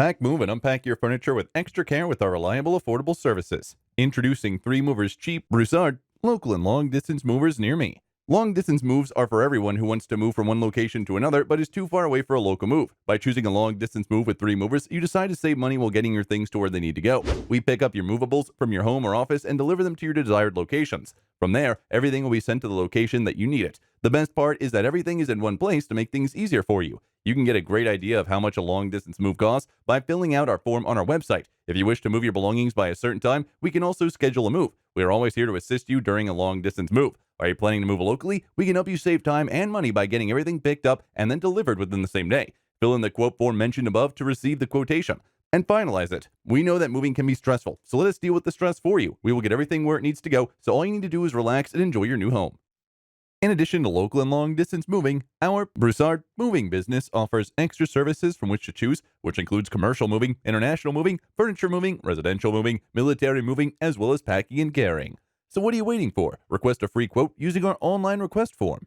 Pack, move, and unpack your furniture with extra care with our reliable, affordable services. Introducing 3 Movers Cheap Broussard, local and long-distance movers near me. Long-distance moves are for everyone who wants to move from one location to another but is too far away for a local move. By choosing a long-distance move with 3 Movers, you decide to save money while getting your things to where they need to go. We pick up your movables from your home or office and deliver them to your desired locations. From there, everything will be sent to the location that you need it. The best part is that everything is in one place to make things easier for you. You can get a great idea of how much a long-distance move costs by filling out our form on our website. If you wish to move your belongings by a certain time, we can also schedule a move. We are always here to assist you during a long-distance move. Are you planning to move locally? We can help you save time and money by getting everything picked up and then delivered within the same day. Fill in the quote form mentioned above to receive the quotation and finalize it. We know that moving can be stressful, so let us deal with the stress for you. We will get everything where it needs to go, so all you need to do is relax and enjoy your new home. In addition to local and long-distance moving, our Broussard moving business offers extra services from which to choose, which includes commercial moving, international moving, furniture moving, residential moving, military moving, as well as packing and carrying. So what are you waiting for? Request a free quote using our online request form.